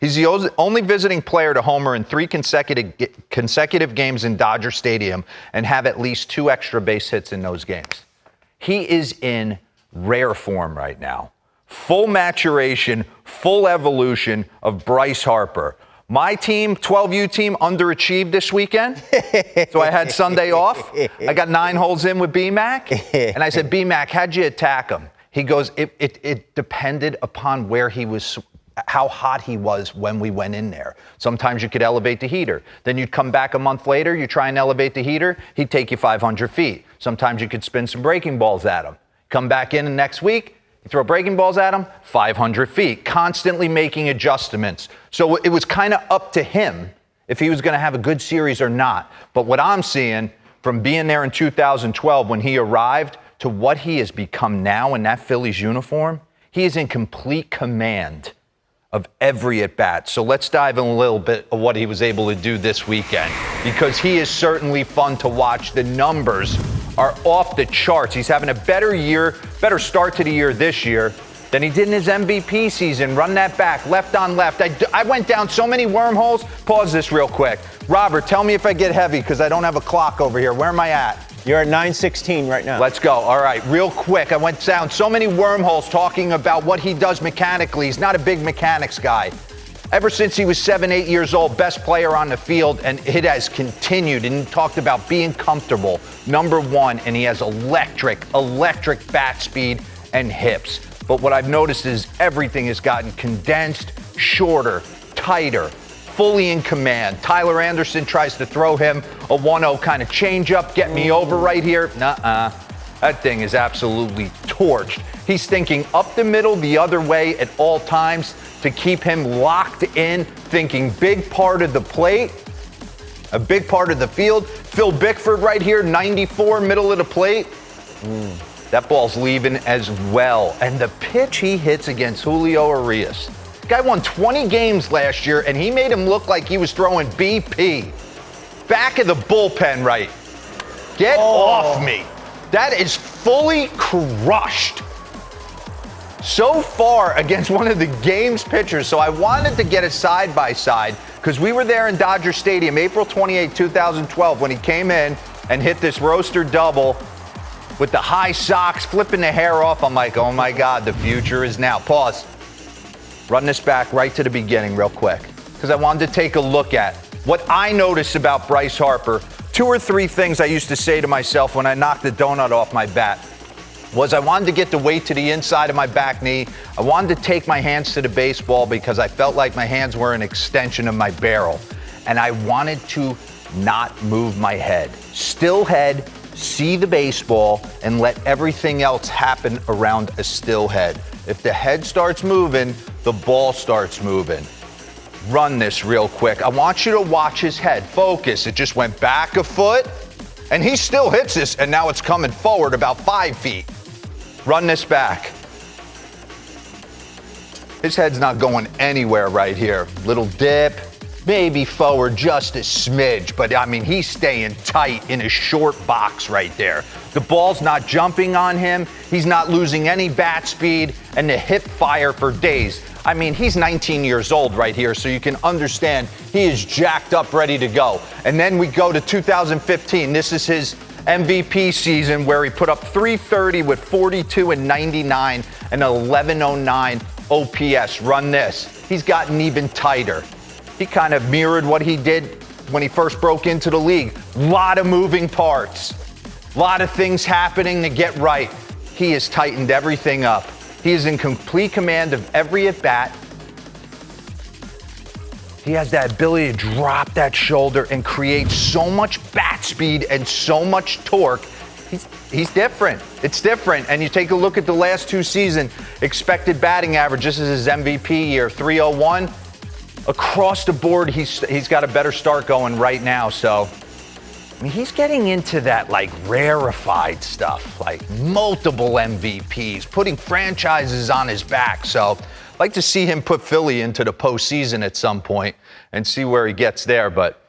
He's the only visiting player to homer in 3 consecutive games in Dodger Stadium and have at least 2 extra base hits in those games. He is in rare form right now. Full maturation, full evolution of Bryce Harper. My team, 12U team, underachieved this weekend. So I had Sunday off. I got 9 holes in with B-Mac. And I said, B-Mac, how'd you attack him? He goes, it depended upon where he was, how hot he was when we went in there. Sometimes you could elevate the heater. Then you'd come back a month later, you try and elevate the heater, he'd take you 500 feet. Sometimes you could spin some breaking balls at him. Come back in the next week, you throw breaking balls at him, 500 feet, constantly making adjustments. So it was kind of up to him if he was going to have a good series or not. But what I'm seeing from being there in 2012 when he arrived to what he has become now in that Phillies uniform, he is in complete command of every at-bat. So let's dive in a little bit of what he was able to do this weekend, because he is certainly fun to watch. The numbers are off the charts. He's having a better start to the year this year than he did in his MVP season. Run that back, left on left. I went down so many wormholes. Pause this real quick. Robert, tell me if I get heavy because I don't have a clock over here. Where am I at? You're at 9:16 right now. Let's go. All right, real quick. I went down so many wormholes talking about what he does mechanically. He's not a big mechanics guy. Ever since he was 7, 8 years old, best player on the field, and it has continued. And he talked about being comfortable, number 1, and he has electric bat speed and hips. But what I've noticed is everything has gotten condensed, shorter, tighter, fully in command. Tyler Anderson tries to throw him a 1-0 kind of changeup, get me over right here. Nuh-uh. That thing is absolutely torched. He's thinking up the middle the other way at all times to keep him locked in, thinking big part of the plate, a big part of the field. Phil Bickford right here, 94, middle of the plate. That ball's leaving as well. And the pitch he hits against Julio Urias. Guy won 20 games last year, and he made him look like he was throwing BP. Back of the bullpen, right? Get off me. That is fully crushed so far against one of the game's pitchers. So I wanted to get a side-by-side because we were there in Dodger Stadium April 28, 2012 when he came in and hit this roaster double with the high socks, flipping the hair off. I'm like, oh my God, the future is now. Pause. Run this back right to the beginning real quick because I wanted to take a look at what I noticed about Bryce Harper. 2 or 3 things I used to say to myself when I knocked the donut off my bat was I wanted to get the weight to the inside of my back knee. I wanted to take my hands to the baseball because I felt like my hands were an extension of my barrel. And I wanted to not move my head. Still head, see the baseball, and let everything else happen around a still head. If the head starts moving, the ball starts moving. Run this real quick. I want you to watch his head. Focus. It just went back a foot, and he still hits this, and now it's coming forward about 5 feet. Run this back. His head's not going anywhere right here. Little dip, maybe forward just a smidge, but I mean, he's staying tight in a short box right there. The ball's not jumping on him. He's not losing any bat speed, and the hip fire for days. I mean, he's 19 years old right here, so you can understand he is jacked up, ready to go. And then we go to 2015. This is his MVP season where he put up 330 with 42 and 99 and 1109 OPS. Run this. He's gotten even tighter. He kind of mirrored what he did when he first broke into the league. A lot of moving parts. A lot of things happening to get right. He has tightened everything up. He is in complete command of every at-bat. He has that ability to drop that shoulder and create so much bat speed and so much torque. He's different. It's different. And you take a look at the last 2 seasons, expected batting average. This is his MVP year, 301. Across the board, he's got a better start going right now. So, I mean, he's getting into that like rarefied stuff, like multiple MVPs, putting franchises on his back. So I'd like to see him put Philly into the postseason at some point and see where he gets there. But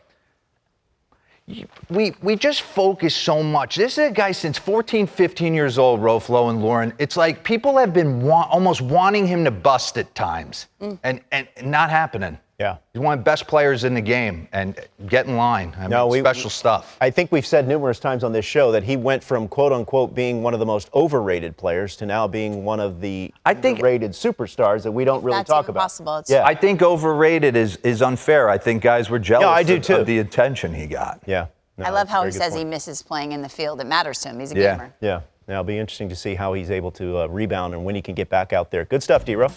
we just focus so much. This is a guy since 14, 15 years old, Roflo and Lauren. It's like people have been almost wanting him to bust at times, and not happening. Yeah. He's one of the best players in the game, and get in line. Special stuff. I think we've said numerous times on this show that he went from, quote-unquote, being one of the most overrated players to now being one of the underrated superstars that we don't really talk about. Possible. I think overrated is unfair. I think guys were jealous I do too. of the attention he got. Yeah. No, I love how he says point. he misses playing in the field. It matters to him. He's a gamer. Yeah. Now it'll be interesting to see how he's able to rebound and when he can get back out there. Good stuff, DeRosa.